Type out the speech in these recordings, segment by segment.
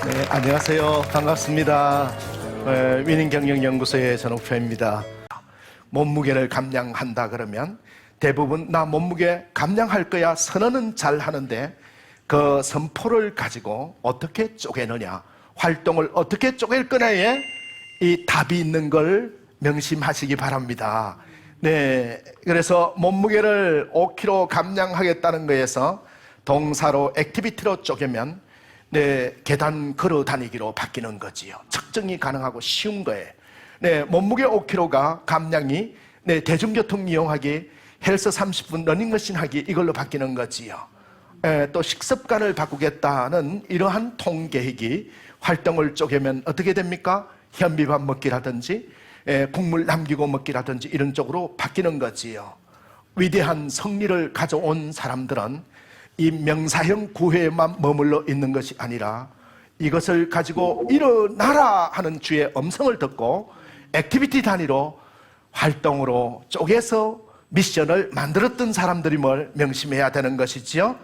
네, 안녕하세요. 반갑습니다. 위닝경영연구소의 전옥표입니다. 몸무게를 감량한다 그러면 대부분 나 몸무게 감량할 거야 선언은 잘 하는데 그 선포를 가지고 어떻게 쪼개느냐, 활동을 어떻게 쪼갤 거냐에 이 답이 있는 걸 명심하시기 바랍니다. 네, 그래서 몸무게를 5kg 감량하겠다는 거에서 동사로 액티비티로 쪼개면 네, 계단 걸어 다니기로 바뀌는 거지요. 측정이 가능하고 쉬운 거예요. 네, 몸무게 5kg가 감량이 네, 대중교통 이용하기, 헬스 30분 러닝머신 하기 이걸로 바뀌는 거지요. 또 식습관을 바꾸겠다는 이러한 통계획이 활동을 쪼개면 어떻게 됩니까? 현미밥 먹기라든지 국물 남기고 먹기라든지 이런 쪽으로 바뀌는 거지요. 위대한 성리를 가져온 사람들은 이 명사형 구회에만 머물러 있는 것이 아니라 이것을 가지고 일어나라 하는 주의 음성을 듣고 액티비티 단위로 활동으로 쪼개서 미션을 만들었던 사람들임을 명심해야 되는 것이지요.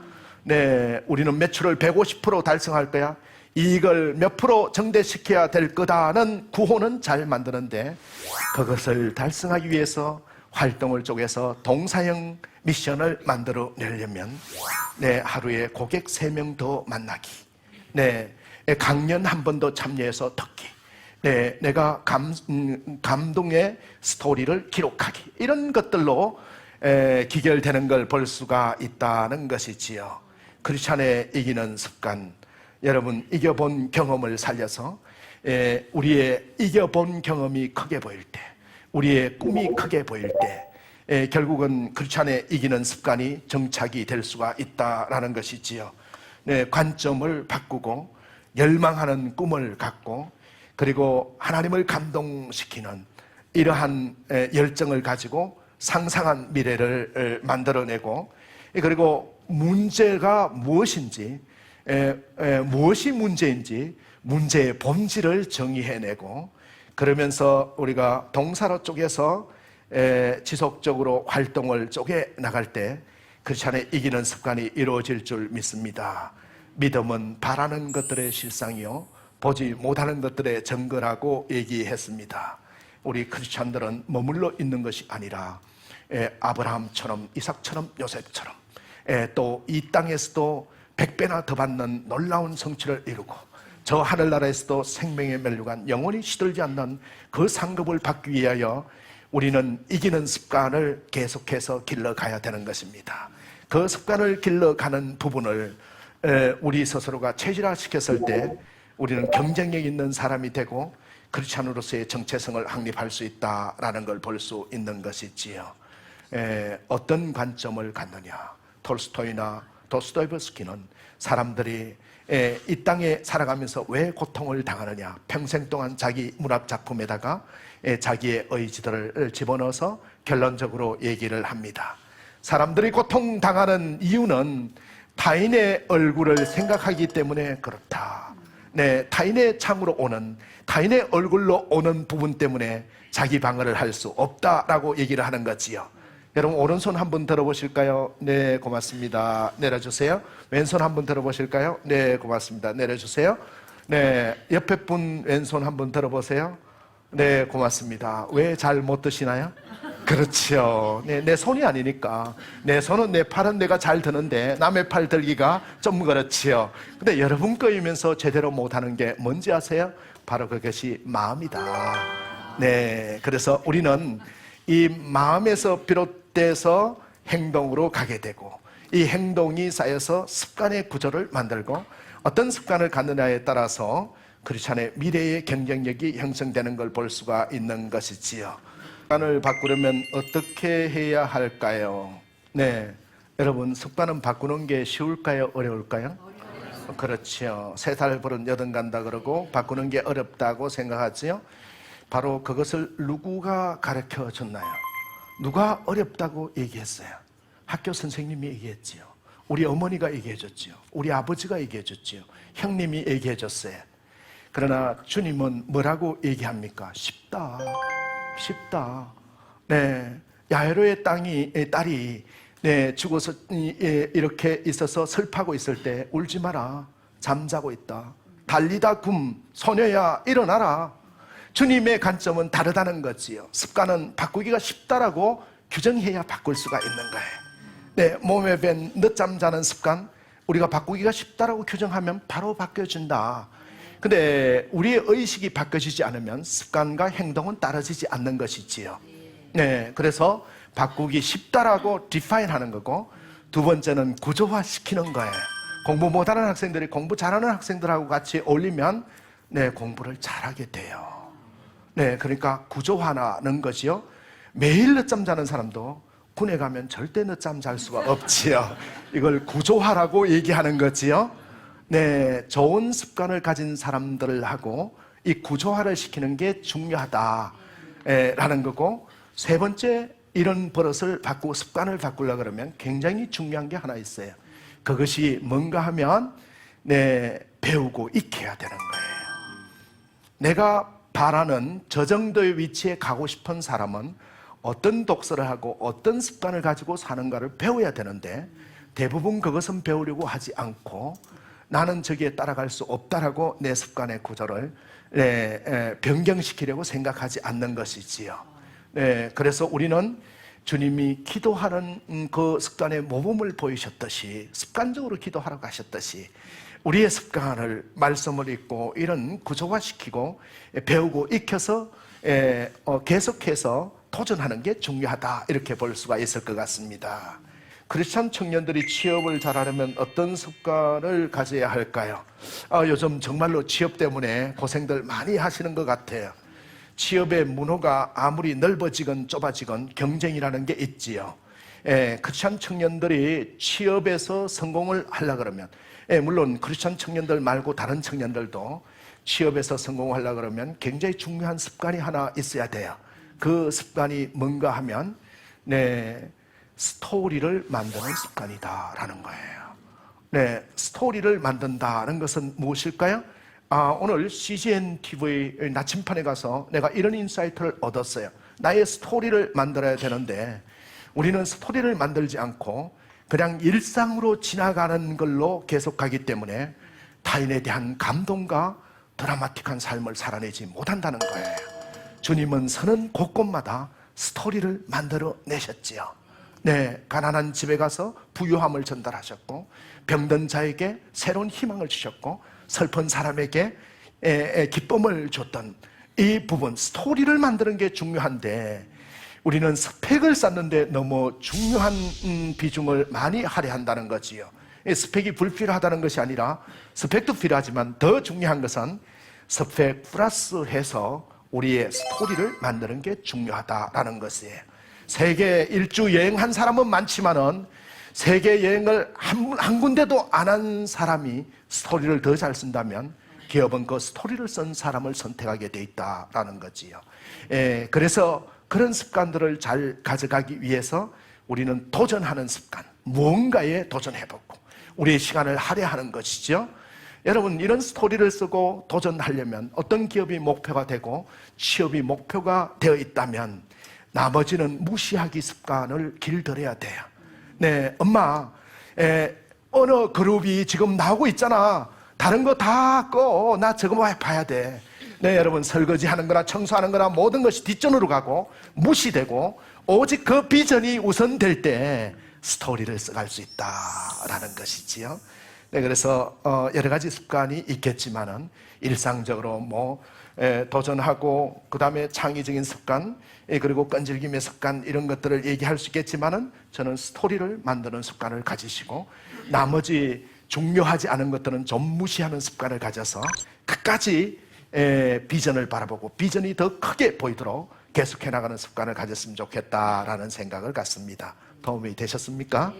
네, 우리는 매출을 150% 달성할 거야, 이익을 몇 프로 증대시켜야 될 거다는 구호는 잘 만드는데 그것을 달성하기 위해서 활동을 쪼개서 동사형 미션을 만들어내려면 네, 하루에 고객 3명 더 만나기, 네, 강연 한 번 더 참여해서 듣기, 네, 내가 감동의 스토리를 기록하기, 이런 것들로 기결되는 걸 볼 수가 있다는 것이지요. 크리스찬의 이기는 습관, 여러분 이겨본 경험을 살려서 우리의 이겨본 경험이 크게 보일 때, 우리의 꿈이 크게 보일 때 결국은 크리스찬의 이기는 습관이 정착이 될 수가 있다라는 것이지요. 네, 관점을 바꾸고 열망하는 꿈을 갖고 그리고 하나님을 감동시키는 이러한 열정을 가지고 상상한 미래를 만들어내고, 그리고 문제가 무엇인지, 무엇이 문제인지 문제의 본질을 정의해내고, 그러면서 우리가 동사로 쪼개서 지속적으로 활동을 쪼개 나갈 때 크리스찬의 이기는 습관이 이루어질 줄 믿습니다. 믿음은 바라는 것들의 실상이요 보지 못하는 것들의 증거라고 얘기했습니다. 우리 크리스찬들은 머물러 있는 것이 아니라 아브라함처럼, 이삭처럼, 요셉처럼 또 이 땅에서도 100배나 더 받는 놀라운 성취를 이루고 저 하늘나라에서도 생명의 멸류관 영원히 시들지 않는 그 상급을 받기 위하여 우리는 이기는 습관을 계속해서 길러가야 되는 것입니다. 그 습관을 길러가는 부분을 우리 스스로가 체질화시켰을 때 우리는 경쟁력 있는 사람이 되고 크리스찬으로서의 정체성을 확립할 수 있다라는 걸 볼 수 있는 것이지요. 어떤 관점을 갖느냐. 톨스토이나 도스토옙스키는 사람들이 이 땅에 살아가면서 왜 고통을 당하느냐, 평생 동안 자기 문학 작품에다가 자기의 의지들을 집어넣어서 결론적으로 얘기를 합니다. 사람들이 고통당하는 이유는 타인의 얼굴을 생각하기 때문에 그렇다. 네, 타인의 창으로 오는, 타인의 얼굴로 오는 부분 때문에 자기 방어를 할 수 없다라고 얘기를 하는 거지요. 여러분 오른손 한번 들어보실까요? 네, 고맙습니다. 내려주세요. 왼손 한번 들어보실까요? 네, 고맙습니다. 내려주세요. 네, 옆에 분 왼손 한번 들어보세요. 네, 고맙습니다. 왜 잘 못 드시나요? 그렇죠. 네, 내 손이 아니니까. 내 손은, 내 팔은 내가 잘 드는데 남의 팔 들기가 좀 그렇지요. 근데 여러분 거이면서 제대로 못하는 게 뭔지 아세요? 바로 그것이 마음이다. 네, 그래서 우리는 이 마음에서 비롯돼서 행동으로 가게 되고 이 행동이 쌓여서 습관의 구조를 만들고 어떤 습관을 갖느냐에 따라서 크리스찬의 미래의 경쟁력이 형성되는 걸 볼 수가 있는 것이지요. 습관을 바꾸려면 어떻게 해야 할까요? 네, 여러분 습관은 바꾸는 게 쉬울까요? 어려울까요? 그렇죠. 3살 버릇 8 간다 그러고 바꾸는 게 어렵다고 생각하지요. 바로 그것을 누구가 가르쳐 줬나요? 누가 어렵다고 얘기했어요? 학교 선생님이 얘기했지요. 우리 어머니가 얘기해 줬지요. 우리 아버지가 얘기해 줬지요. 형님이 얘기해 줬어요. 그러나 주님은 뭐라고 얘기합니까? 쉽다. 쉽다. 네, 야이로의 딸이 네, 죽어서 이렇게 있어서 슬퍼하고 있을 때 울지 마라. 잠자고 있다. 달리다 굼, 소녀야 일어나라. 주님의 관점은 다르다는 거지요. 습관은 바꾸기가 쉽다라고 규정해야 바꿀 수가 있는 거예요. 네, 몸에 밴 늦잠 자는 습관, 우리가 바꾸기가 쉽다라고 규정하면 바로 바뀌어진다. 근데 우리의 의식이 바뀌어지지 않으면 습관과 행동은 따라지지 않는 것이지요. 네, 그래서 바꾸기 쉽다라고 디파인 하는 거고, 두 번째는 구조화시키는 거예요. 공부 못하는 학생들이 공부 잘하는 학생들하고 같이 어울리면 네, 공부를 잘하게 돼요. 네, 그러니까 구조화하는 것이요. 매일 늦잠 자는 사람도 군에 가면 절대 늦잠 잘 수가 없지요. 이걸 구조화라고 얘기하는 거지요. 네, 좋은 습관을 가진 사람들하고 이 구조화를 시키는 게 중요하다라는 거고, 세 번째, 이런 버릇을 바꾸고 습관을 바꾸려고 그러면 굉장히 중요한 게 하나 있어요. 그것이 뭔가 하면 네, 배우고 익혀야 되는 거예요. 내가 바라는 저 정도의 위치에 가고 싶은 사람은 어떤 독서를 하고 어떤 습관을 가지고 사는가를 배워야 되는데, 대부분 그것은 배우려고 하지 않고 나는 저기에 따라갈 수 없다라고 내 습관의 구조를 변경시키려고 생각하지 않는 것이지요. 네, 그래서 우리는 주님이 기도하는 그 습관의 모범을 보이셨듯이, 습관적으로 기도하러 가셨듯이 우리의 습관을 말씀을 읽고 이런 구조화시키고 배우고 익혀서 계속해서 도전하는 게 중요하다, 이렇게 볼 수가 있을 것 같습니다. 크리스찬 청년들이 취업을 잘하려면 어떤 습관을 가져야 할까요? 요즘 정말로 취업 때문에 고생들 많이 하시는 것 같아요. 취업의 문호가 아무리 넓어지건 좁아지건 경쟁이라는 게 있지요. 크리스찬 청년들이 취업에서 성공을 하려고 그러면, 물론 크리스찬 청년들 말고 다른 청년들도 취업에서 성공하려고 그러면 굉장히 중요한 습관이 하나 있어야 돼요. 그 습관이 뭔가 하면 네, 스토리를 만드는 습관이다라는 거예요. 네, 스토리를 만든다는 것은 무엇일까요? 오늘 CGN TV 나침판에 가서 내가 이런 인사이트를 얻었어요. 나의 스토리를 만들어야 되는데, 우리는 스토리를 만들지 않고 그냥 일상으로 지나가는 걸로 계속 가기 때문에 타인에 대한 감동과 드라마틱한 삶을 살아내지 못한다는 거예요. 주님은 서는 곳곳마다 스토리를 만들어 내셨지요. 네, 가난한 집에 가서 부유함을 전달하셨고, 병든 자에게 새로운 희망을 주셨고, 슬픈 사람에게 기쁨을 줬던 이 부분, 스토리를 만드는 게 중요한데, 우리는 스펙을 쌓는데 너무 중요한 비중을 많이 할애한다는 거지요. 스펙이 불필요하다는 것이 아니라 스펙도 필요하지만 더 중요한 것은 스펙 플러스해서 우리의 스토리를 만드는 게 중요하다라는 것이에요. 세계 일주 여행한 사람은 많지만은 세계 여행을 한 군데도 안 한 사람이 스토리를 더 잘 쓴다면 기업은 그 스토리를 쓴 사람을 선택하게 돼 있다라는 거지요. 그래서 그런 습관들을 잘 가져가기 위해서 우리는 도전하는 습관, 무언가에 도전해보고 우리의 시간을 할애하는 것이죠. 여러분, 이런 스토리를 쓰고 도전하려면 어떤 기업이 목표가 되고 취업이 목표가 되어 있다면 나머지는 무시하기 습관을 길들여야 돼요. 네, 엄마, 어느 그룹이 지금 나오고 있잖아. 다른 거 다 꺼. 나 저거 봐야 돼. 네, 여러분, 설거지 하는 거나 청소하는 거나 모든 것이 뒷전으로 가고 무시되고 오직 그 비전이 우선될 때 스토리를 써갈 수 있다라는 것이지요. 네, 그래서 여러 가지 습관이 있겠지만은 일상적으로 도전하고 그 다음에 창의적인 습관, 그리고 끈질김의 습관, 이런 것들을 얘기할 수 있겠지만은 저는 스토리를 만드는 습관을 가지시고 나머지 중요하지 않은 것들은 좀 무시하는 습관을 가져서 끝까지 비전을 바라보고 비전이 더 크게 보이도록 계속해 나가는 습관을 가졌으면 좋겠다라는 생각을 갖습니다. 도움이 되셨습니까?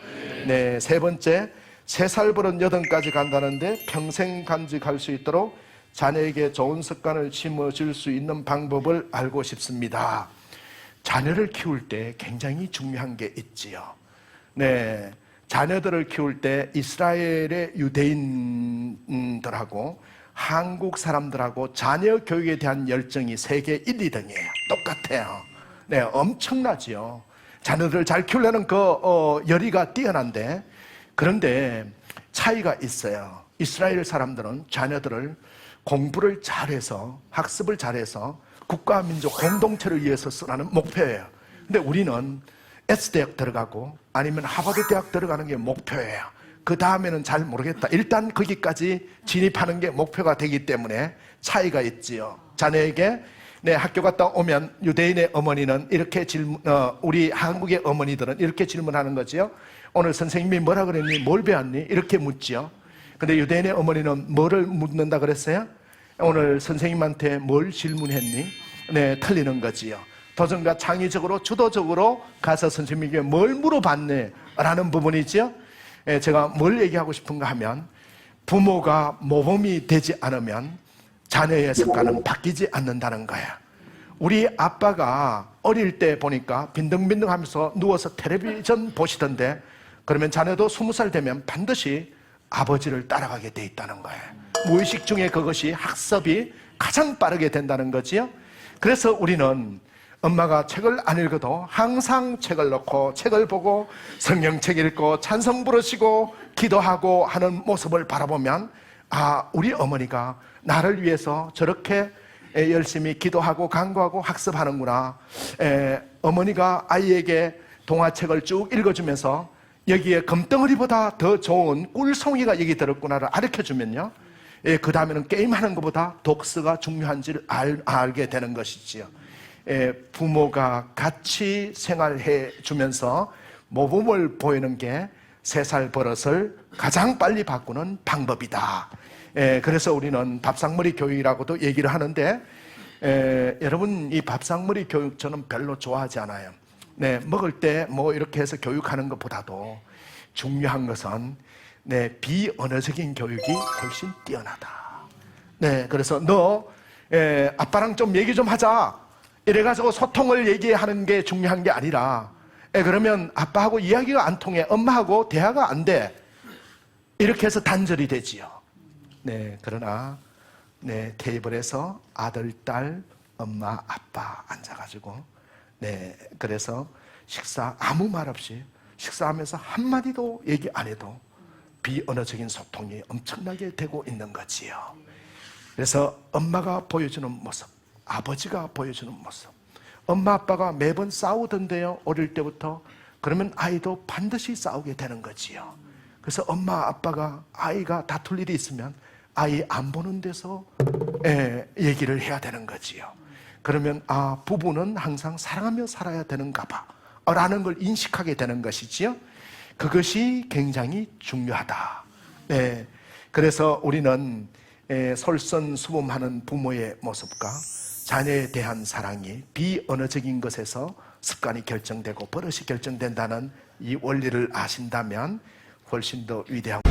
네, 세 번째, 3살 버릇 8까지 간다는데 평생 간직할 수 있도록 자녀에게 좋은 습관을 심어줄 수 있는 방법을 알고 싶습니다. 자녀를 키울 때 굉장히 중요한 게 있지요. 네, 자녀들을 키울 때 이스라엘의 유대인들하고 한국 사람들하고 자녀 교육에 대한 열정이 세계 1, 2등이에요. 똑같아요. 네, 엄청나지요. 자녀들을 잘 키우려는 그 열의가 뛰어난데, 그런데 차이가 있어요. 이스라엘 사람들은 자녀들을 공부를 잘해서 학습을 잘해서 국가 민족 공동체를 위해서 쓰라는 목표예요. 근데 우리는 S대학 들어가고 아니면 하버드 대학 들어가는 게 목표예요. 그 다음에는 잘 모르겠다. 일단 거기까지 진입하는 게 목표가 되기 때문에 차이가 있지요. 자녀에게 학교 갔다 오면 유대인의 어머니는 이렇게 우리 한국의 어머니들은 이렇게 질문하는 거지요. 오늘 선생님이 뭐라 그랬니? 뭘 배웠니? 이렇게 묻지요. 근데 유대인의 어머니는 뭐를 묻는다 그랬어요? 오늘 선생님한테 뭘 질문했니? 네, 틀리는 거지요. 도전과 창의적으로 주도적으로 가서 선생님에게 뭘 물어봤네? 라는 부분이지요. 제가 뭘 얘기하고 싶은가 하면 부모가 모범이 되지 않으면 자녀의 습관은 바뀌지 않는다는 거야. 우리 아빠가 어릴 때 보니까 빈둥빈둥 하면서 누워서 텔레비전 보시던데 그러면 자녀도 20살 되면 반드시 아버지를 따라가게 돼 있다는 거예요. 무의식 중에 그것이 학습이 가장 빠르게 된다는 거지요. 그래서 우리는 엄마가 책을 안 읽어도 항상 책을 넣고 책을 보고 성경책 읽고 찬송 부르시고 기도하고 하는 모습을 바라보면 우리 어머니가 나를 위해서 저렇게 열심히 기도하고 간구하고 학습하는구나. 어머니가 아이에게 동화책을 쭉 읽어주면서 여기에 금덩어리보다 더 좋은 꿀송이가 여기 들었구나를 가르쳐주면요, 그 다음에는 게임하는 것보다 독서가 중요한지를 알게 되는 것이지요. 부모가 같이 생활해 주면서 모범을 보이는 게 3살 버릇을 가장 빨리 바꾸는 방법이다. 그래서 우리는 밥상머리 교육이라고도 얘기를 하는데, 여러분, 이 밥상머리 교육 저는 별로 좋아하지 않아요. 먹을 때 뭐 이렇게 해서 교육하는 것보다도 중요한 것은 비언어적인 교육이 훨씬 뛰어나다. 그래서 너 아빠랑 좀 얘기 좀 하자. 이래가지고 소통을 얘기하는 게 중요한 게 아니라, 그러면 아빠하고 이야기가 안 통해, 엄마하고 대화가 안 돼, 이렇게 해서 단절이 되지요. 그러나 테이블에서 아들, 딸, 엄마, 아빠 앉아가지고 그래서 식사 아무 말 없이 식사하면서 한마디도 얘기 안 해도 비언어적인 소통이 엄청나게 되고 있는 거지요. 그래서 엄마가 보여주는 모습, 아버지가 보여주는 모습, 엄마 아빠가 매번 싸우던데요, 어릴 때부터. 그러면 아이도 반드시 싸우게 되는 거지요. 그래서 엄마 아빠가 아이가 다툴 일이 있으면 아이 안 보는 데서 얘기를 해야 되는 거지요. 그러면 부부는 항상 사랑하며 살아야 되는가 봐 라는 걸 인식하게 되는 것이지요. 그것이 굉장히 중요하다. 그래서 우리는 솔선수범하는 부모의 모습과 자녀에 대한 사랑이 비언어적인 것에서 습관이 결정되고 버릇이 결정된다는 이 원리를 아신다면 훨씬 더 위대한